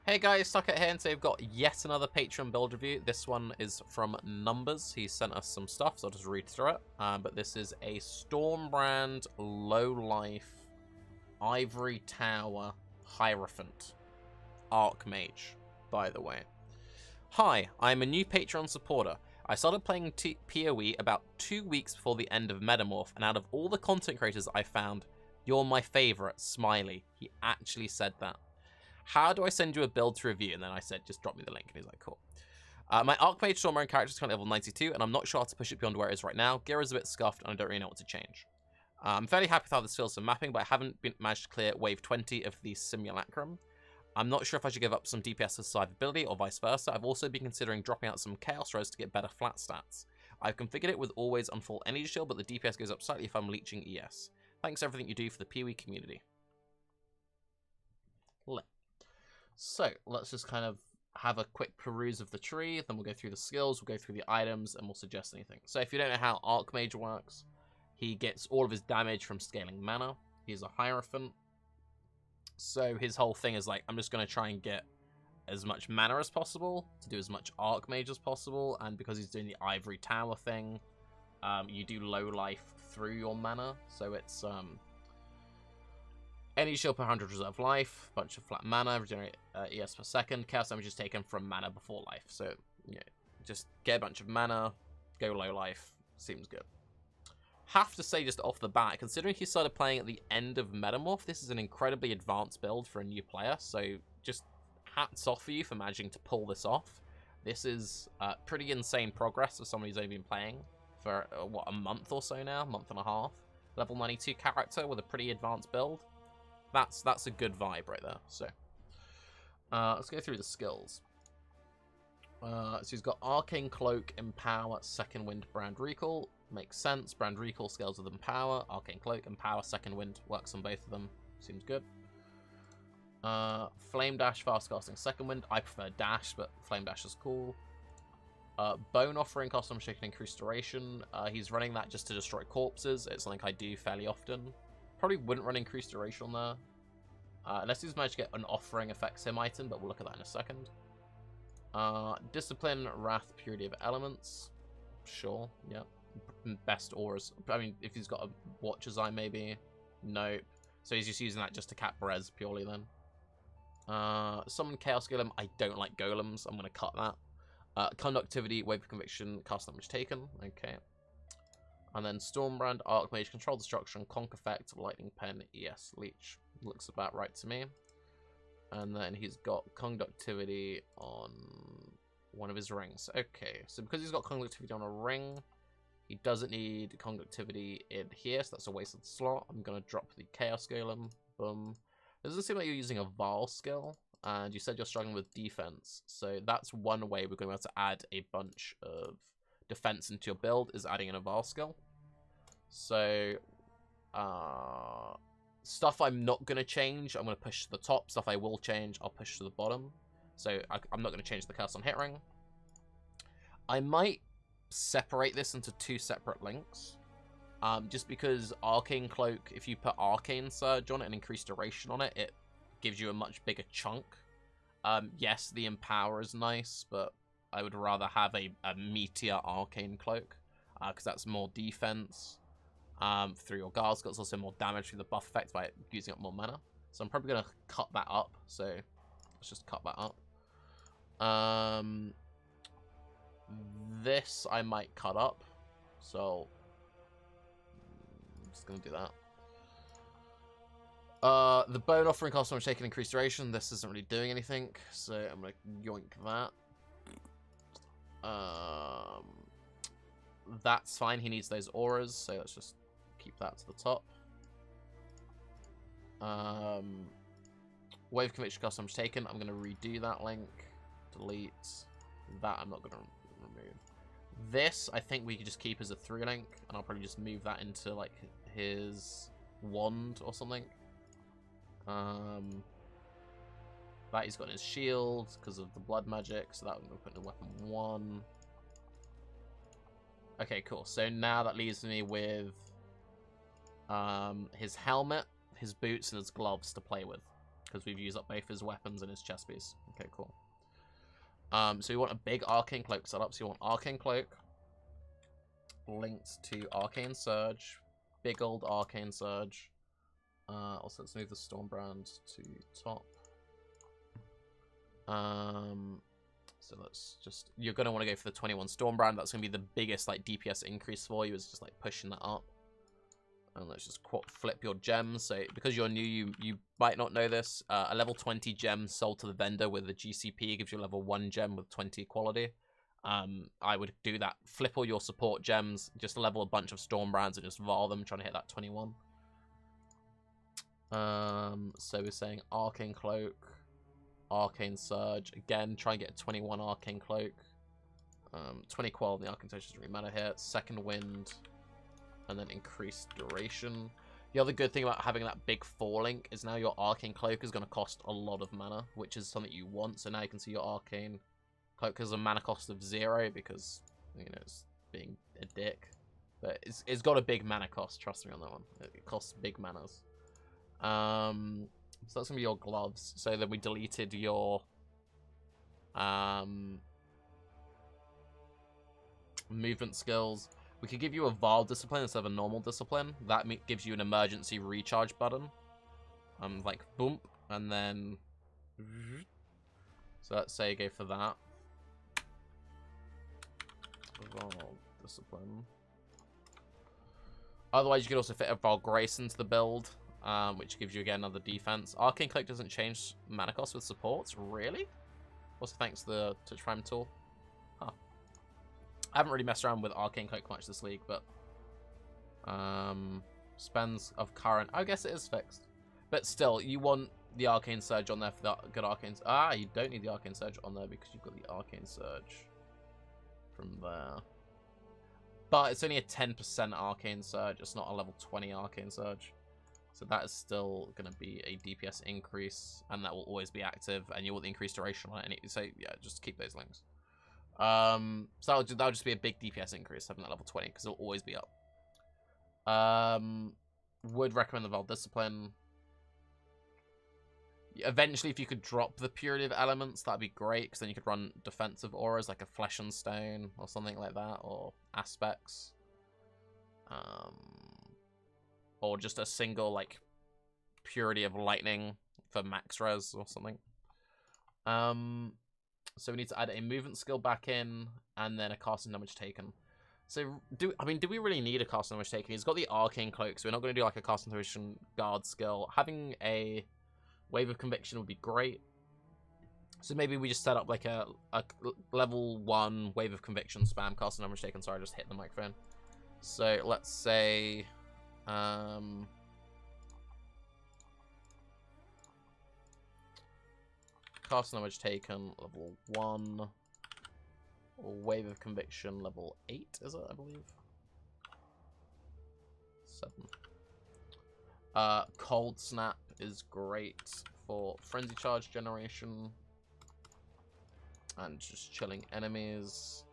Hey guys, Tarke here, and today we've got yet another Patreon build review. This one is from Numbers. He sent us some stuff, so I'll just read through it. But this is a Stormbrand low-life Ivory Tower Hierophant Archmage, by the way. Hi, I'm a new Patreon supporter. I started playing PoE about 2 weeks before the end of Metamorph, and out of all the content creators I found, you're my favorite, Smiley. He actually said that. How do I send you a build to review? And then I said, just drop me the link. And he's like, cool. My Archmage Stormbrand character is currently level 92, and I'm not sure how to push it beyond where it is right now. Gear is a bit scuffed, and I don't really know what to change. I'm fairly happy with how this feels for mapping, but I haven't managed to clear wave 20 of the Simulacrum. I'm not sure if I should give up some DPS for survivability or vice versa. I've also been considering dropping out some Chaos Res to get better flat stats. I've configured it with always on full energy shield, but the DPS goes up slightly if I'm leeching ES. Thanks for everything you do for the PoE community. So, let's just kind of have a quick peruse of the tree, then we'll go through the skills, we'll go through the items, and we'll suggest anything. So if you don't know how Archmage works, he gets all of his damage from scaling mana. He's a Hierophant. So his whole thing is like, I'm just going to try and get as much mana as possible, to do as much Archmage as possible, and because he's doing the Ivory Tower thing, you do low life through your mana, so it's any shield per 100 reserve life, bunch of flat mana, regenerate ES per second, chaos damage is taken from mana before life. So, yeah, just get a bunch of mana, go low life, seems good. Have to say just off the bat, considering he started playing at the end of Metamorph, this is an incredibly advanced build for a new player, so just hats off for you for managing to pull this off. This is pretty insane progress for someone who's only been playing for, what, a month or so now, month and a half. Level 92 character with a pretty advanced build. That's a good vibe right there. So let's go through the skills. So he's got Arcane Cloak, Empower, Second Wind, Brand Recall. Makes sense. Brand Recall scales with Empower. Arcane Cloak, Empower, Second Wind works on both of them. Seems good. Flame Dash, Fast Casting, Second Wind. I prefer Dash, but Flame Dash is cool. Bone Offering, Custom Shaken, Increased Duration. He's running that just to destroy corpses. It's something I do fairly often. Probably wouldn't run Increased Duration on there. Unless he's managed to get an Offering affects him item, but we'll look at that in a second. Discipline, Wrath, Purity of Elements. Sure, yeah. Best auras. I mean, if he's got a Watcher's Eye, maybe. Nope. So he's just using that just to cap res purely then. Summon Chaos Golem. I don't like golems. I'm going to cut that. Conductivity, Wave of Conviction, cast damage taken. Okay. And then Stormbrand, Archmage, Control Destruction, Conk Effect, Lightning Pen, ES Leech. Looks about right to me. And then he's got Conductivity on one of his rings. Okay, so because he's got Conductivity on a ring, he doesn't need Conductivity in here, so that's a wasted slot. I'm going to drop the Chaos Golem. Boom. It doesn't seem like you're using a Vaal skill, and you said you're struggling with defense. So that's one way we're going to be able to add a bunch of defense into your build, is adding in a Vaal skill. So, stuff I'm not going to change, I'm going to push to the top. Stuff I will change, I'll push to the bottom. So I'm not going to change the curse on hit ring. I might separate this into two separate links. Just because Arcane Cloak, if you put Arcane Surge on it and increase duration on it, it gives you a much bigger chunk. Yes, the Empower is nice, but I would rather have a Meteor Arcane Cloak, because that's more defense through your guard skill. It's also more damage through the buff effect by using up more mana. So I'm probably going to cut that up. So let's just cut that up. This I might cut up. So I'm just going to do that. The Bone Offering cost I'm taking increased duration. This isn't really doing anything, so I'm going to yoink that. That's fine. He needs those auras, so let's just keep that to the top. Wave Conviction custom taken. I'm going to redo that link. Delete that. I'm not going to remove. This, I think we could just keep as a 3 link, and I'll probably just move that into like his wand or something. That he's got in his shield because of the blood magic, so that I'm going to put in weapon 1. Okay, cool. So now that leaves me with his helmet, his boots, and his gloves to play with. because we've used up both his weapons and his chest piece. Okay, cool. So you want a big Arcane Cloak setup. So you want Arcane Cloak linked to Arcane Surge, big old Arcane Surge. Also, let's move the Stormbrand to top. So let's just, you're going to want to go for the 21 Stormbrand. That's going to be the biggest like DPS increase for you, is just like pushing that up. And let's just flip your gems. So because you're new, you might not know this. A level 20 gem sold to the vendor with the GCP gives you a level 1 gem with 20 quality. I would do that. Flip all your support gems, just level a bunch of Stormbrands and just var them, trying to hit that 21. So we're saying Arcane Cloak, Arcane Surge. Again, try and get a 21 Arcane Cloak. 20 qual on the Arcane Surge doesn't really matter here. Second Wind. And then increased duration. The other good thing about having that big 4 link is now your Arcane Cloak is going to cost a lot of mana, which is something you want. So now you can see your Arcane Cloak has a mana cost of 0 because, you know, it's being a dick. But it's got a big mana cost, trust me on that one. It costs big manas. So that's going to be your gloves. So then we deleted your movement skills. We could give you a Vile Discipline instead of a normal discipline. That gives you an emergency recharge button. Like, boom, and then... So let's say go for that. Vile Discipline. Otherwise, you could also fit a Vile Grace into the build, which gives you, again, another defense. Arcane Cloak doesn't change mana cost with supports, really? Also thanks to the Touch Prime tool. Huh. I haven't really messed around with Arcane Cloak much this league, but spends of current. I guess it is fixed, but still, you want the Arcane Surge on there for the good Arcane. You don't need the Arcane Surge on there because you've got the Arcane Surge from there. But it's only a 10% Arcane Surge. It's not a level 20 Arcane Surge, so that is still going to be a DPS increase, and that will always be active. And you want the increased duration on it. So yeah, just keep those links. So that'll just be a big DPS increase having that level 20 because it'll always be up. Would recommend the Vile Discipline. Eventually, if you could drop the Purity of Elements, that'd be great because then you could run defensive auras like a Flesh and Stone or something like that, or Aspects, or just a single like Purity of Lightning for max res or something. So we need to add a movement skill back in, and then a casting damage taken. So, do we really need a casting damage taken? He's got the Arcane Cloak, so we're not going to do like a concentration guard skill. Having a Wave of Conviction would be great. So maybe we just set up like a level 1 Wave of Conviction spam casting damage taken. Sorry, I just hit the microphone. So let's say... Casting damage taken, level 1. Wave of Conviction, level 8, is it, I believe? 7. Cold Snap is great for Frenzy Charge generation. And just chilling enemies.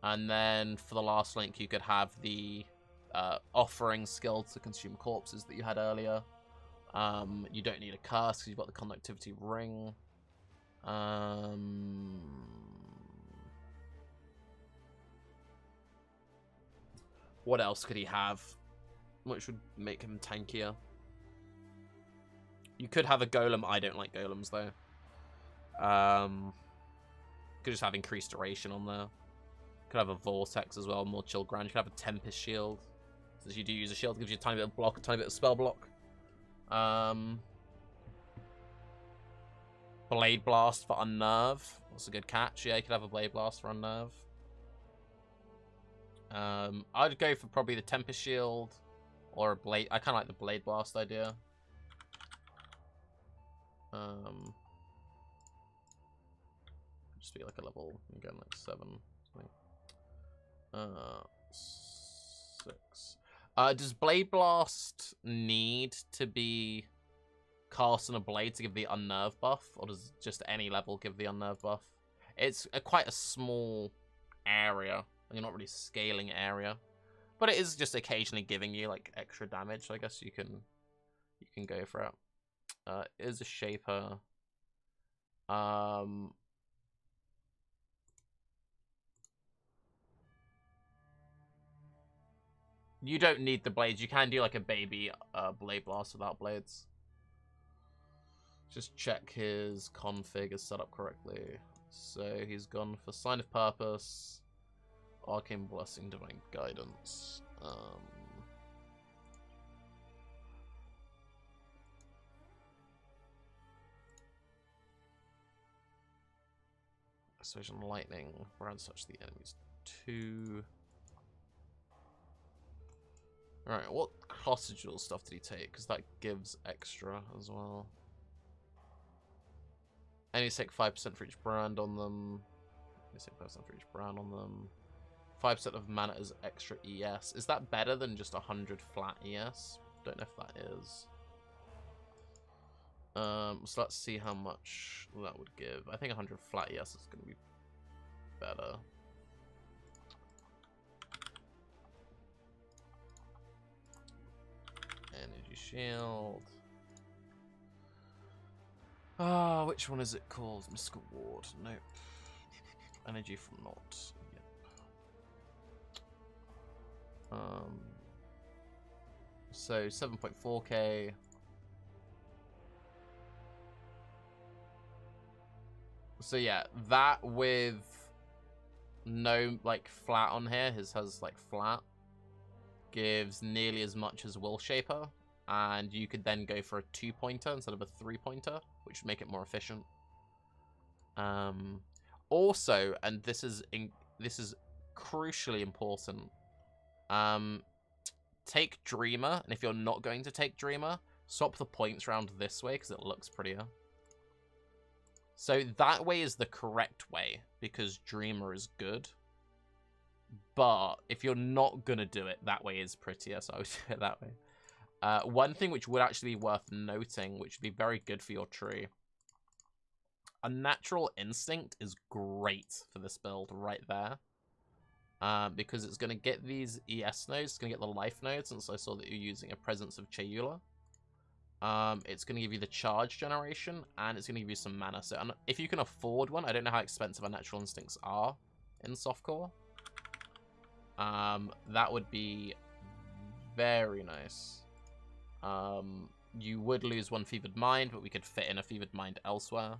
And then for the last link, you could have the Offering skill to consume corpses that you had earlier. You don't need a curse because you've got the Conductivity Ring. What else could he have which would make him tankier? You could have a golem. I don't like golems though. Could just have increased duration on there. Could have a vortex as well, more chill ground. You could have a Tempest shield. So you do use a shield, it gives you a tiny bit of block, a tiny bit of spell block. Blade Blast for Unnerve. That's a good catch. Yeah, you could have a Blade Blast for Unnerve. I'd go for probably the Tempest Shield or a Blade. I kind of like the Blade Blast idea. Just be like a level, again, like 7. Something. 6. Does Blade Blast need to be cast on a blade to give the Unnerve buff, or does just any level give the Unnerve buff? It's quite a small area. You're not really scaling area, but it is just occasionally giving you like extra damage. So I guess you can go for it. Is a shaper. You don't need the blades. You can do like a baby blade blast without blades. Just check his config is set up correctly. So he's gone for Sign of Purpose, Arcane Blessing, Divine Guidance. Persuasion Lightning. Round such the enemies 2. Alright, what Hostageal stuff did he take? Because that gives extra as well. Enemies take 5% for each brand on them. Enemies take 5% for each brand on them. 5% of mana as extra ES. Is that better than just 100 flat ES? Don't know if that is. So let's see how much that would give. I think 100 flat ES is going to be better. Energy Shield. Ah, which one is it called? Mystical Ward. Nope. Energy from Not. Yep. So 7.4k. So yeah, that with no like flat on here, his has like flat, gives nearly as much as Will Shaper, and you could then go for a 2-pointer instead of a 3-pointer, which would make it more efficient. Also, and this is crucially important, take Dreamer, and if you're not going to take Dreamer, swap the points around this way because it looks prettier. So that way is the correct way, because Dreamer is good. But if you're not going to do it, that way is prettier, so I would do it that way. One thing which would actually be worth noting, which would be very good for your tree. Unnatural Instinct is great for this build right there. Because it's going to get these ES nodes, it's going to get the life nodes, since I saw that you're using a Presence of Chayula. It's going to give you the charge generation, and it's going to give you some mana. So if you can afford one, I don't know how expensive Unnatural Instincts are in softcore. That would be very nice. You would lose one Fevered Mind, but we could fit in a Fevered Mind elsewhere,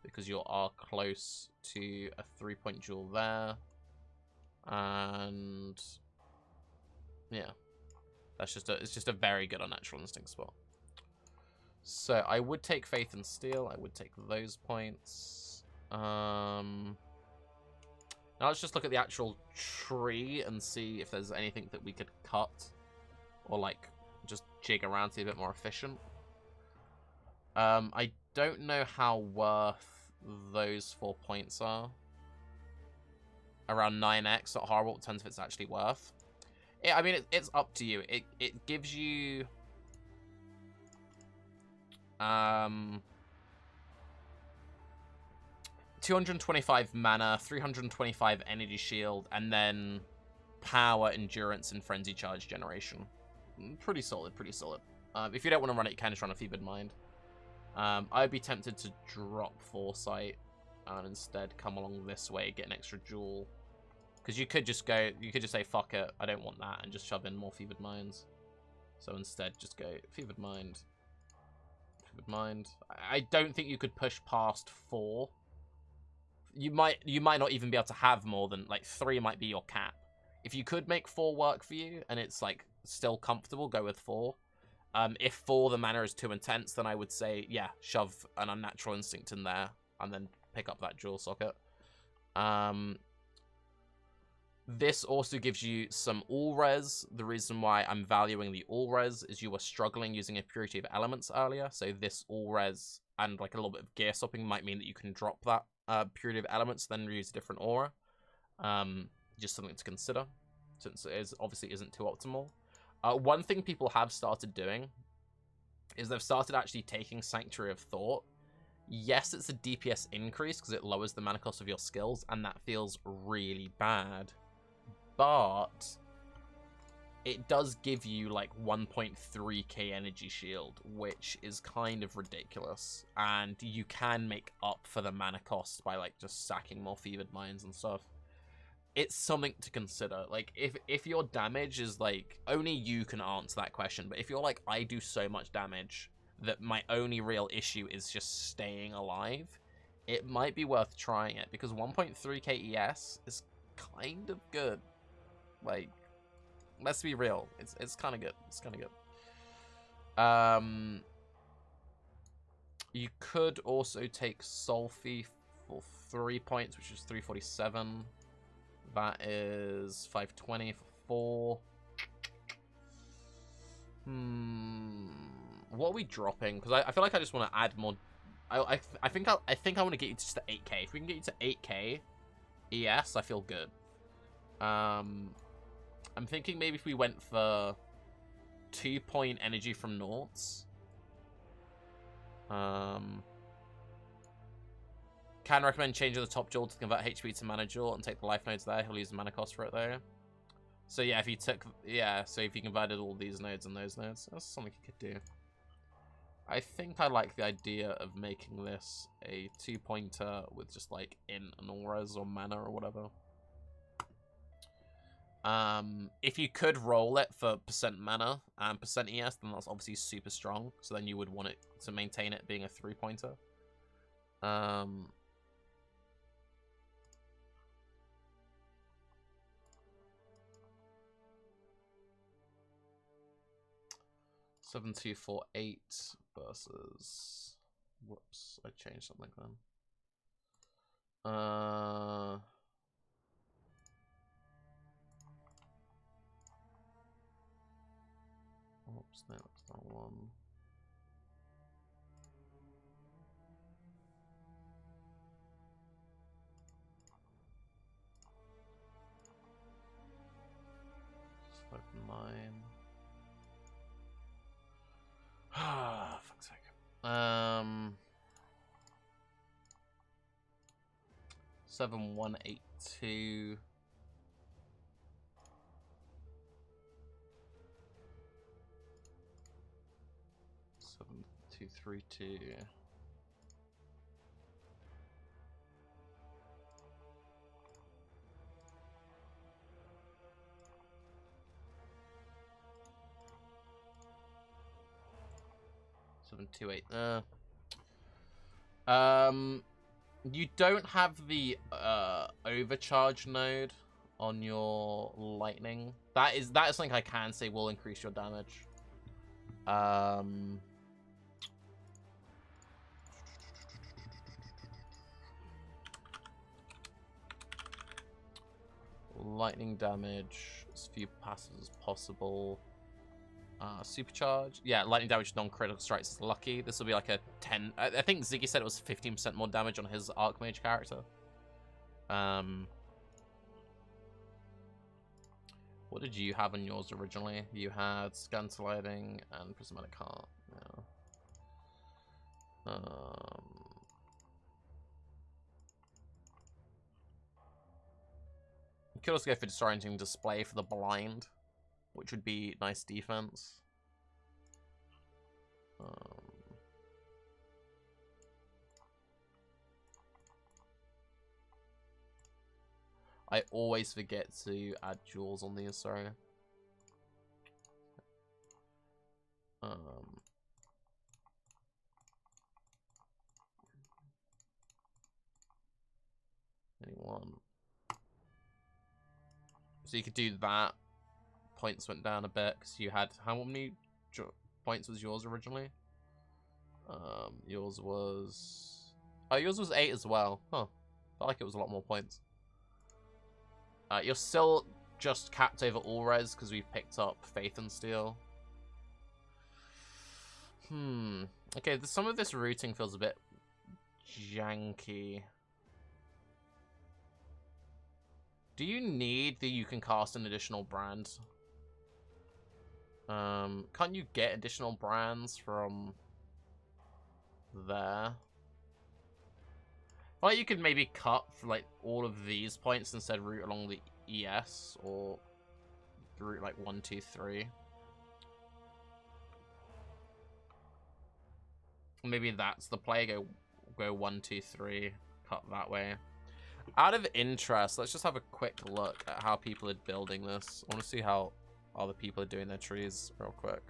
because you are close to a 3-point jewel there. And yeah, it's just a very good Unnatural Instinct spot. So I would take Faith and Steel. I would take those points. Now let's just look at the actual tree and see if there's anything that we could cut or like just jig around to be a bit more efficient. I don't know how worth those 4 points are. Around 9x, not horrible. It depends if it's actually worth. I mean, it's up to you. It gives you 225 mana, 325 energy shield, and then power, endurance, and frenzy charge generation. Pretty solid, pretty solid. If you don't want to run it, you can just run a Fevered Mind. I'd be tempted to drop Foresight and instead come along this way, get an extra jewel. Because you could just say, fuck it, I don't want that, and just shove in more Fevered Minds. So instead, just go Fevered Mind. Fevered Mind. I don't think you could push past 4. You might not even be able to have more than, like, 3 might be your cap. If you could make 4 work for you, and it's, like, still comfortable, go with 4. If 4, the mana is too intense, then I would say, yeah, shove an Unnatural Instinct in there, and then pick up that jewel socket. This also gives you some all-res. The reason why I'm valuing the all-res is you were struggling using a Purity of Elements earlier, so this all-res and like a little bit of gear swapping might mean that you can drop that Purity of Elements, then use a different aura. Just something to consider, since it obviously isn't too optimal. One thing people have started doing is they've started actually taking Sanctuary of Thought. Yes, it's a DPS increase because it lowers the mana cost of your skills, and that feels really bad. But it does give you like 1.3k energy shield, which is kind of ridiculous. And you can make up for the mana cost by like just sacking more fevered mines and stuff. It's something to consider. Like, if your damage is like, only you can answer that question, but if you're like, I do so much damage that my only real issue is just staying alive, it might be worth trying it, because 1.3k ES is kind of good. Like, let's be real, it's kind of good. It's kind of good. You could also take Sulfy for 3 points, which is 347. That is 520 for 4. What are we dropping? Because I feel like I just want to add more. I think I want to get you to just 8k. If we can get you to 8k ES, I feel good. I'm thinking maybe if we went for 2-point energy from Noughts. Can recommend changing the top jewel to convert HP to mana jewel and take the life nodes there. He'll use the mana cost for it though. So yeah, if you took, so if you converted all these nodes and those nodes, that's something you could do. I think I like the idea of making this a 2-pointer with just like int and auras or mana or whatever. If you could roll it for % mana and % ES, then that's obviously super strong. So then you would want it to maintain it being a 3-pointer. 7248 versus. Whoops, I changed something then. Oops, no, that's not one. Just open mine. Ah, fuck's sake. 7182. 7232. You don't have the overcharge node on your lightning. That is something I can say will increase your damage. Lightning damage, as few passes as possible. Supercharge. Yeah, lightning damage non-critical strikes is lucky. This will be like a 10. I think Ziggy said it was 15% more damage on his Archmage character. What did you have on yours originally? You had Scantalizing and Prismatic Heart. Yeah. You could also go for Disorienting Display for the blind, which would be nice defense. I always forget to add jewels on these, sorry. Anyone. So you could do that. Points went down a bit because you had, how many points was yours originally? Yours was, oh, yours was 8 as well. Huh. Felt like it was a lot more points. You're still just capped over all res because we've picked up Faith and Steel. Okay, some of this routing feels a bit janky. Do you need that you can cast an additional brand? Can't you get additional brands from there? Well, you could maybe cut for like all of these points instead route along the ES, or route like 1, 2, 3. Maybe that's the play. Go 1, 2, 3. Cut that way. Out of interest, let's just have a quick look at how people are building this. I want to see how other people are doing their trees real quick.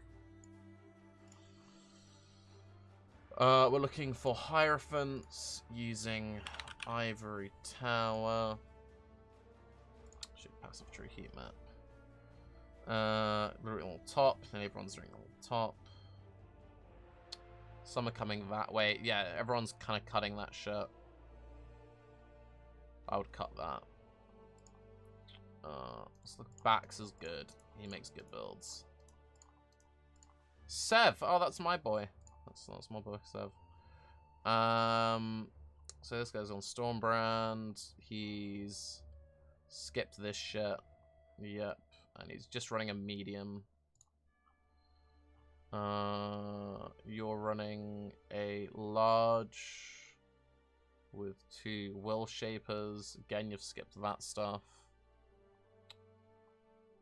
We're looking for Hierophants using Ivory Tower. Should passive tree heat map. We're all top, and everyone's doing all top. Some are coming that way. Yeah, everyone's kind of cutting that shit. I would cut that. Let's look. Bax is good. He makes good builds. Sev. Oh, that's my boy. That's my boy, Sev. So this guy's on Stormbrand. He's skipped this shit. Yep. And he's just running a medium. You're running a large with 2 will shapers. Again, you've skipped that stuff.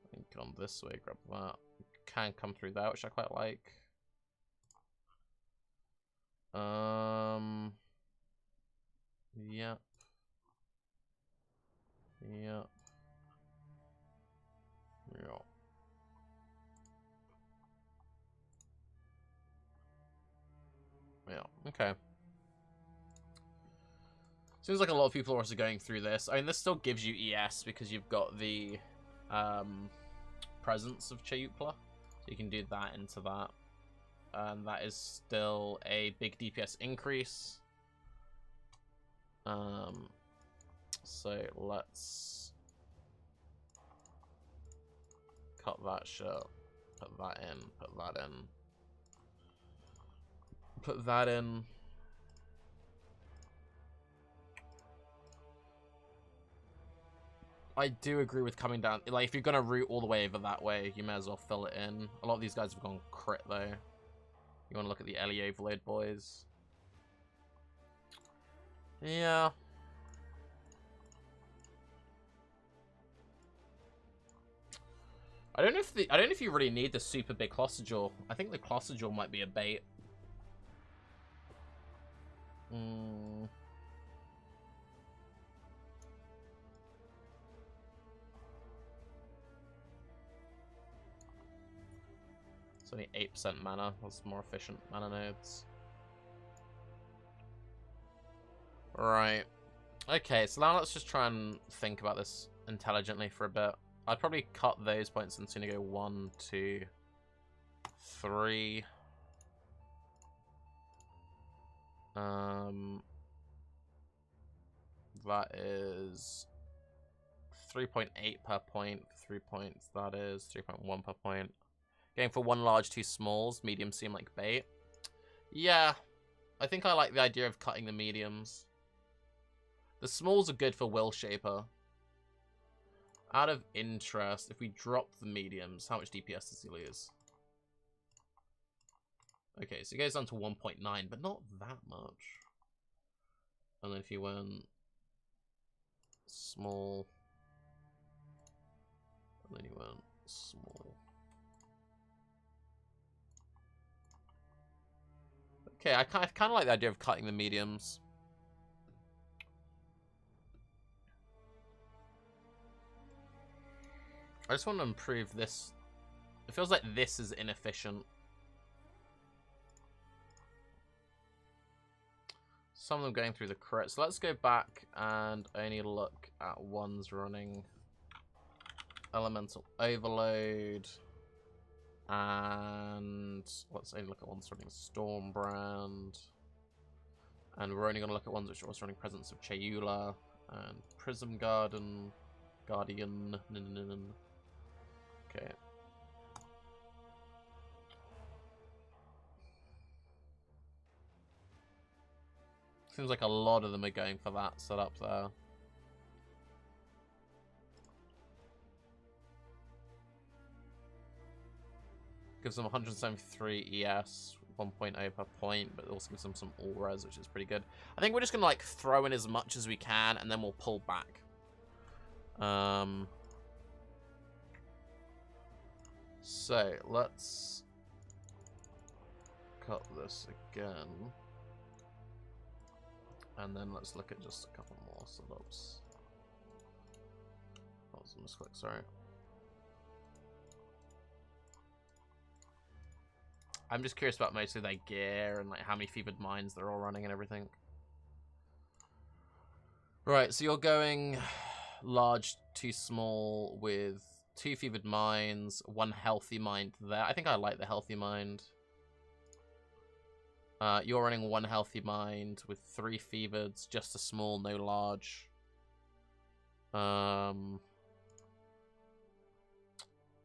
I think on this way, grab that. Can come through there, which I quite like. Yep. Yep. Yep. Yeah, okay. Seems like a lot of people are also going through this. I mean, this still gives you ES because you've got the presence of Chayutla. So you can do that into that. And that is still a big DPS increase. So let's cut that shit. Put that in. Put that in. Put that in. I do agree with coming down. Like, if you're gonna route all the way over that way, you may as well fill it in. A lot of these guys have gone crit though. You want to look at the Ellie Overload boys. Yeah. I don't know if you really need the super big Clossagel. I think the Clossagel might be a bait. It's only 8% mana. That's more efficient mana nodes. Right. Okay, so now let's just try and think about this intelligently for a bit. I'd probably cut those points and soon go 1, 2, 3. That is 3.8 per point. 3 points. That is 3.1 per point. Going for 1 large, 2 smalls. Mediums seem like bait. Yeah, I think I like the idea of cutting the mediums. The smalls are good for Will Shaper. Out of interest, if we drop the mediums, how much DPS does he lose? Okay, so he goes down to 1.9, but not that much. And then if you went small, and then you went small. Okay, I kind of like the idea of cutting the mediums. I just want to improve this. It feels like this is inefficient. Some of them going through the crit. So let's go back and only look at ones running Elemental Overload. And let's only look at ones running Stormbrand. And we're only going to look at ones which are also running Presence of Chayula and Prism Guardian. Okay. Seems like a lot of them are going for that setup there. Gives them 173 ES, 1.0 per point, but it also gives them some all-res, which is pretty good. I think we're just going to like throw in as much as we can, and then we'll pull back. So let's cut this again. And then let's look at just a couple more setups. That was a misclick, sorry. I'm just curious about mostly their gear and like how many fevered mines they're all running and everything. Right, so you're going large to small with 2 fevered mines, 1 healthy mind there. I think I like the healthy mind. You're running 1 healthy mind with 3 fevered, just a small, no large.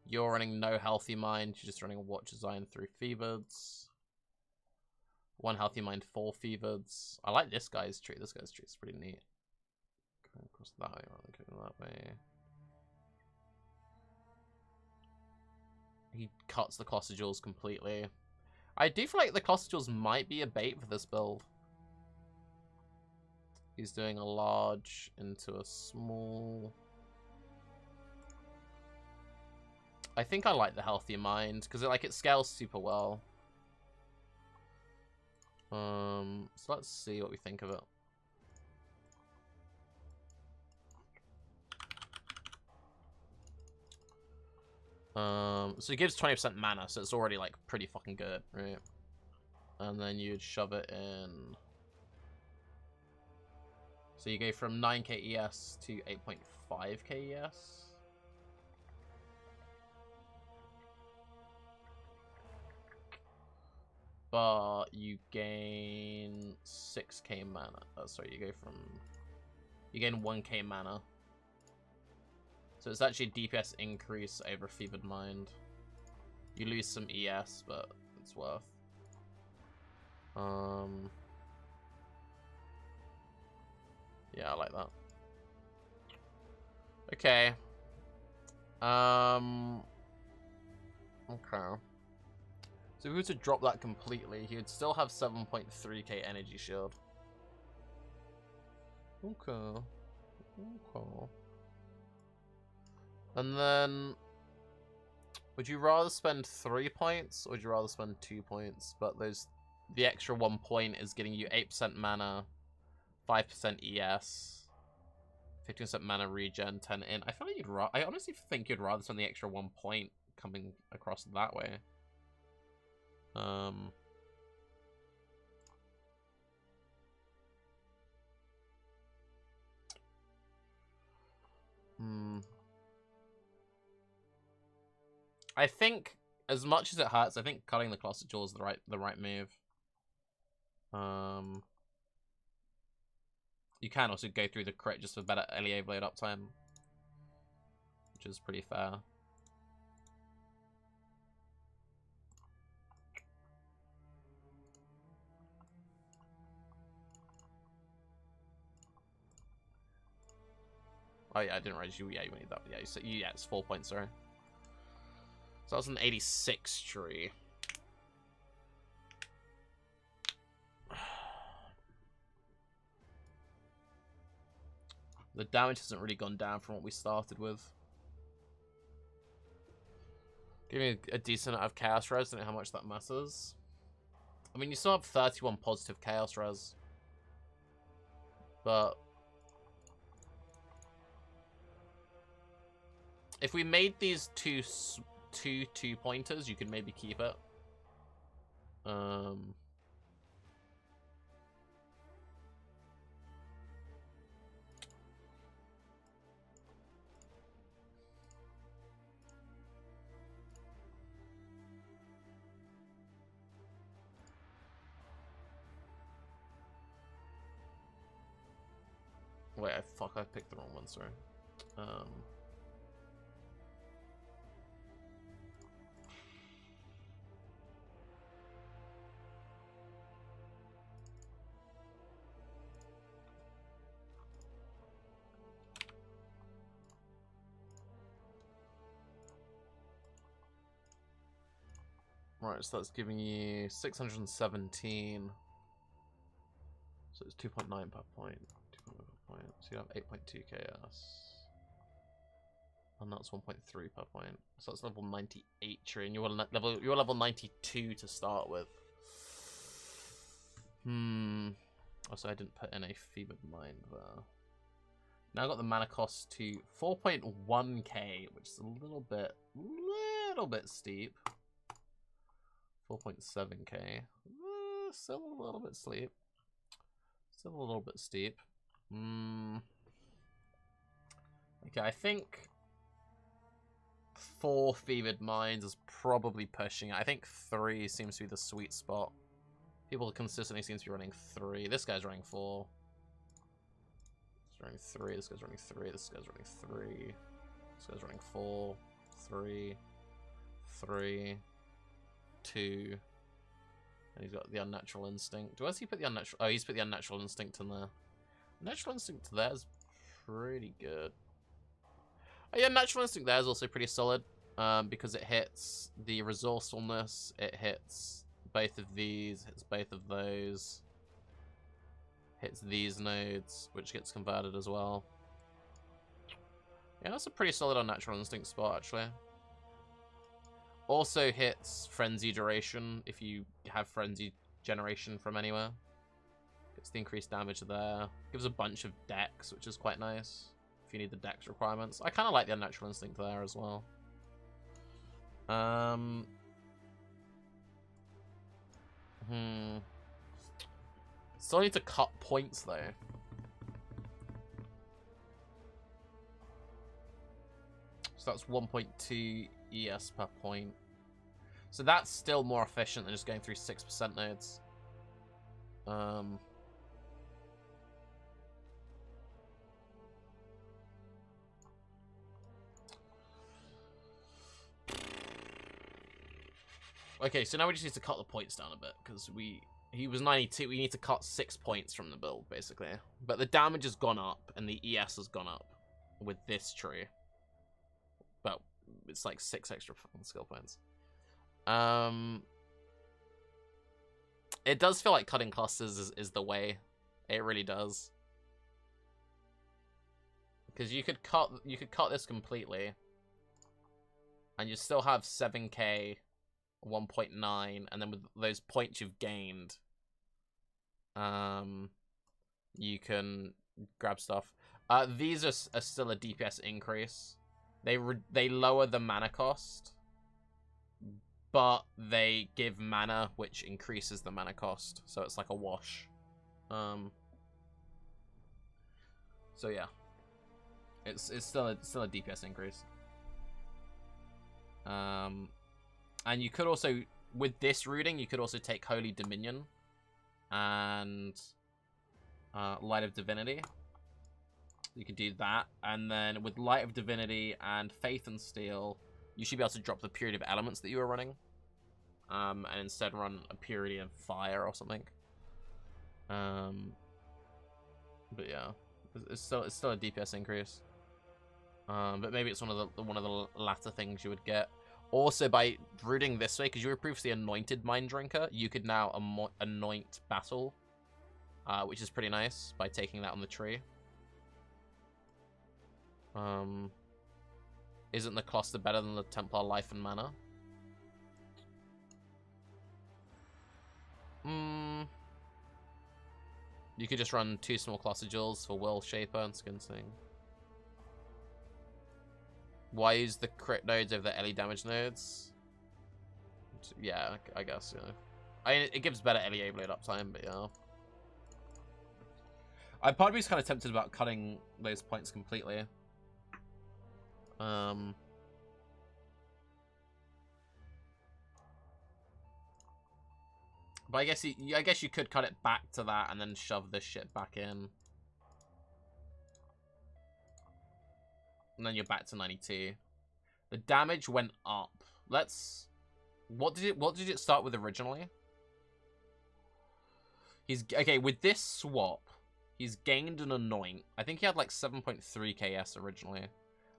You're running no healthy mind, you're just running a watch design 3 fevered. 1 healthy mind, 4 fevered. I like this guy's tree. This guy's tree is pretty neat. Going across that way rather than going that way. He cuts the cluster jewels completely. I do feel like the cluster jewels might be a bait for this build. He's doing a large into a small. I think I like the healthy mind because it scales super well. So let's see what we think of it. So it gives 20% mana, so it's already like pretty fucking good, right? And then you'd shove it in. So you go from 9k ES to 8.5k ES. But you gain 6k mana. Oh, sorry, you gain 1k mana. So it's actually a DPS increase over Fevered Mind. You lose some ES, but it's worth. Yeah, I like that. Okay. Okay. So if we were to drop that completely, he would still have 7.3k energy shield. Okay. Okay. And then, would you rather spend 3 points, or would you rather spend 2 points? But the extra 1 point is getting you 8% mana, 5% ES, 15% mana regen, 10 in. I feel like I honestly think you'd rather spend the extra 1 point coming across that way. I think, as much as it hurts, I think cutting the cluster jewel is the right move. You can also go through the crit just for better LEA blade uptime, which is pretty fair. Oh yeah, I didn't realize you. Yeah, you made that. Yeah, yeah, it's 4 points. Sorry. So that was an 86 tree. The damage hasn't really gone down from what we started with. Giving a decent amount of chaos res, I don't know how much that matters. I mean, you still have 31 positive chaos res, but if we made these two 2-pointers, you could maybe keep it. Wait, I picked the wrong one, sorry. Right, so that's giving you 617. So it's 2.9 per point. 2.9 per point. So you have 8.2 KS. And that's 1.3 per point. So that's level 98 tree, and you're level 92 to start with. Also, I didn't put in a fevered mind there. Now I got the mana cost to 4.1k, which is a little bit steep. 4.7k. Still a little bit steep. Still a little bit steep. Okay, I think 4 fevered minds is probably pushing it. I think 3 seems to be the sweet spot. People consistently seem to be running 3. This guy's running 4. This guy's running 3. This guy's running 3. This guy's running 3. This guy's running 4. 3. 3. 2. And he's got the unnatural instinct. Where's he put the unnatural? Oh, he's put the unnatural instinct in there. Natural instinct there is pretty good. Oh, yeah, natural instinct there is also pretty solid. Because it hits the resourcefulness. It hits both of these. Hits both of those. Hits these nodes, which gets converted as well. Yeah, that's a pretty solid unnatural instinct spot, actually. Also hits frenzy duration if you have frenzy generation from anywhere. Gets the increased damage there. Gives a bunch of dex, which is quite nice if you need the dex requirements. I kind of like the unnatural instinct there as well. Still need to cut points though. So that's 1.2 ES per point. So that's still more efficient than just going through 6% nodes. Okay, so now we just need to cut the points down a bit, because he was 92, we need to cut 6 points from the build, basically. But the damage has gone up, and the ES has gone up with this tree. But it's like 6 extra fucking skill points. It does feel like cutting clusters is the way. It really does. Because you could cut this completely, and you still have 7k, 1.9, and then with those points you've gained, you can grab stuff. These are still a DPS increase. They lower the mana cost, but they give mana, which increases the mana cost, so it's like a wash. So yeah, it's still a DPS increase. And you could also, with this rooting, you could also take Holy Dominion and Light of Divinity. You could do that, and then with Light of Divinity and Faith and Steel, you should be able to drop the Purity of Elements that you were running, and instead run a Purity of Fire or something. But yeah, it's still a DPS increase. But maybe it's one of the latter things you would get. Also, by rooting this way, because you were previously anointed Mind Drinker, you could now anoint Battle, which is pretty nice by taking that on the tree. Isn't the cluster better than the Templar Life and Mana? You could just run 2 small cluster jewels for Will Shaper and Skin Sing. Why use the crit nodes over the LE damage nodes? Yeah, I guess, yeah. It gives better LEA blade uptime, but yeah. I'd probably be kind of tempted about cutting those points completely. But I guess you could cut it back to that and then shove this shit back in. And then you're back to 92. The damage went up. What did it start with originally? Okay, with this swap, he's gained an anoint. I think he had like 7.3 KS originally.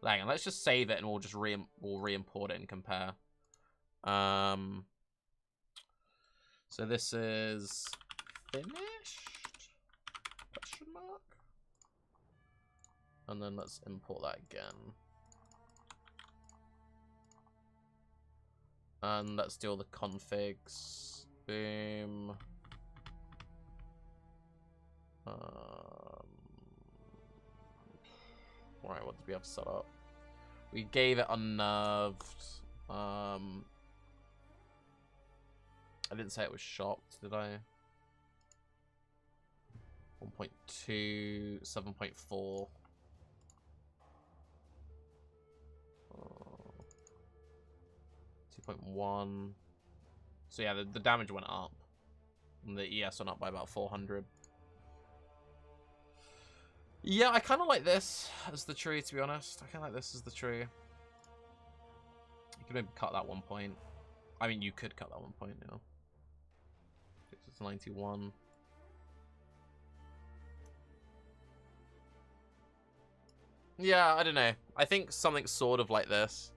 Hang on, let's just save it and we'll just re-import it and compare. So this is finished? Question mark? And then let's import that again. And let's do all the configs. Boom. Right, what did we have set up? We gave it unnerved. I didn't say it was shocked, did I? 1.2, 7.4. 2.1. So yeah, the damage went up. And the ES went up by about 400. Yeah, I kind of like this as the tree, to be honest. I kind of like this as the tree. You could maybe cut that 1 point. I mean, you could cut that 1 point, you know. It's 91. Yeah, I don't know. I think something sort of like this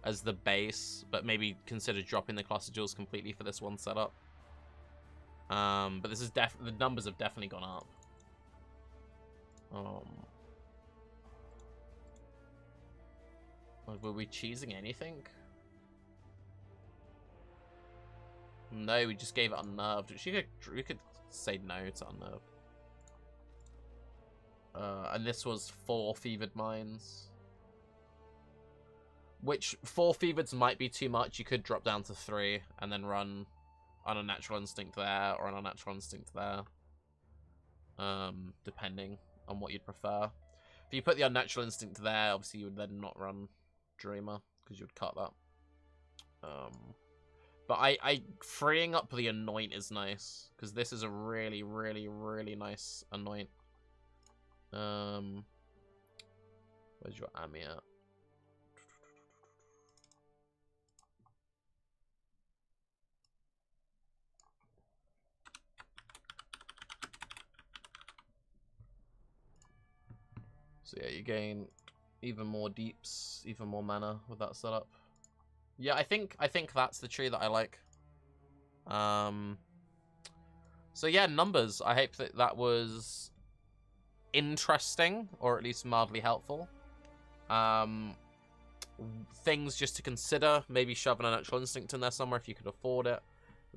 as the base, but maybe consider dropping the cluster jewels completely for this one setup. But this is the numbers have definitely gone up. Were we cheesing anything? No, we just gave it unnerved. We could say no to unnerved. And this was 4 fevered mines. Which 4 fevereds might be too much. You could drop down to 3 and then run on a natural instinct there or on a natural instinct there. Depending on what you'd prefer. If you put the unnatural instinct there, obviously you would then not run Dreamer because you would cut that. But I freeing up the Anoint is nice because this is a really, really, really nice Anoint. Where's your Ami at? So yeah, you gain even more deeps, even more mana with that setup. Yeah, I think that's the tree that I like. So yeah, numbers. I hope that was interesting, or at least mildly helpful. Things just to consider. Maybe shove an unnatural instinct in there somewhere if you could afford it.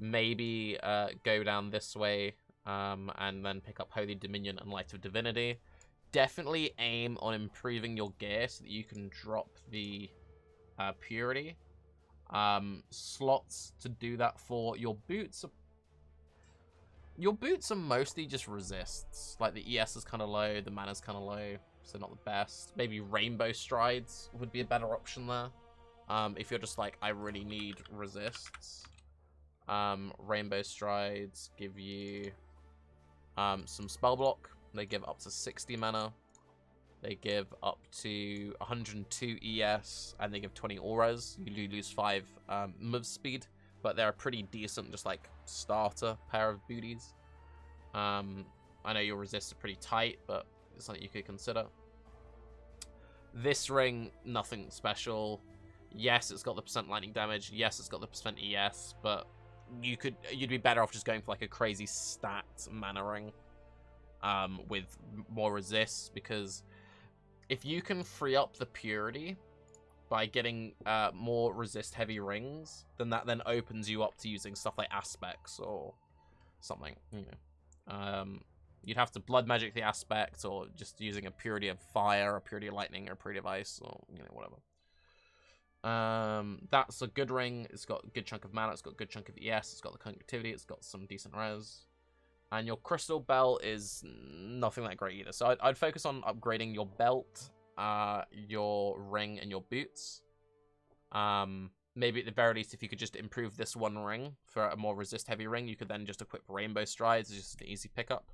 Maybe go down this way and then pick up Holy Dominion and Light of Divinity. Definitely aim on improving your gear so that you can drop the purity. Slots to do that for your boots. Your boots are mostly just resists. Like the ES is kind of low, the mana's kind of low, so not the best. Maybe Rainbow Strides would be a better option there. If you're just like, I really need resists. Rainbow Strides give you some spell block. They give up to 60 mana. They give up to 102 ES, and they give 20 auras. You do lose 5 move speed, but they're a pretty decent, just like starter pair of booties. I know your resists are pretty tight, but it's something you could consider. This ring, nothing special. Yes, it's got the % lightning damage. Yes, it's got the % ES, but you'd be better off just going for like a crazy stat mana ring. With more resists, because if you can free up the purity by getting more resist heavy rings, then that then opens you up to using stuff like aspects or something, you know. You'd have to blood magic the aspect, or just using a purity of fire, a purity of lightning, or a purity of ice, or you know, whatever. That's a good ring. It's got a good chunk of mana, it's got a good chunk of ES, it's got the conductivity, it's got some decent res. And your crystal belt is nothing that great either. So I'd focus on upgrading your belt, your ring, and your boots. Maybe at the very least, if you could just improve this one ring for a more resist-heavy ring, you could then just equip Rainbow Strides. It's just an easy pickup.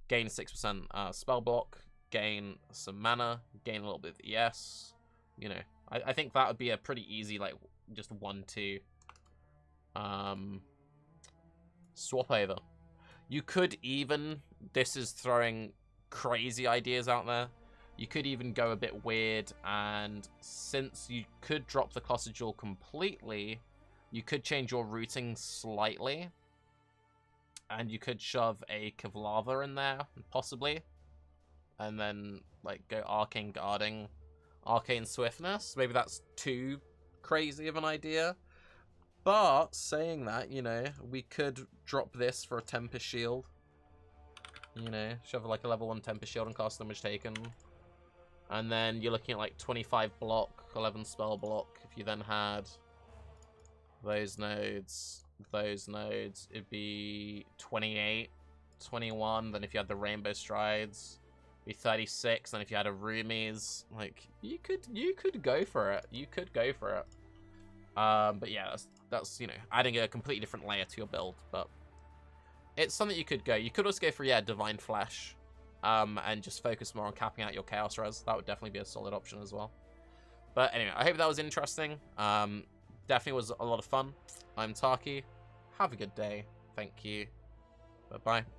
Gain 6% spell block, gain some mana, gain a little bit of ES. You know, I think that would be a pretty easy, like, just 1-2 swap over. You could even, this is throwing crazy ideas out there, you could even go a bit weird, and since you could drop the cluster jewel completely, you could change your routing slightly, and you could shove a Kevlava in there, possibly, and then like go Arcane Guarding, Arcane Swiftness. Maybe that's too crazy of an idea. But saying that, you know, we could drop this for a Tempest Shield. You know, shove like a level 1 Tempest Shield and cast damage taken. And then you're looking at like 25 block, 11 spell block. If you then had those nodes, it'd be 28, 21. Then if you had the Rainbow Strides, it'd be 36. Then if you had a Roomies, like you could go for it. You could go for it. But yeah, that's you know, adding a completely different layer to your build. But it's something you could go. You could also go for, yeah, Divine Flesh. And just focus more on capping out your Chaos Res. That would definitely be a solid option as well. But anyway, I hope that was interesting. Definitely was a lot of fun. I'm Tarke. Have a good day. Thank you. Bye-bye.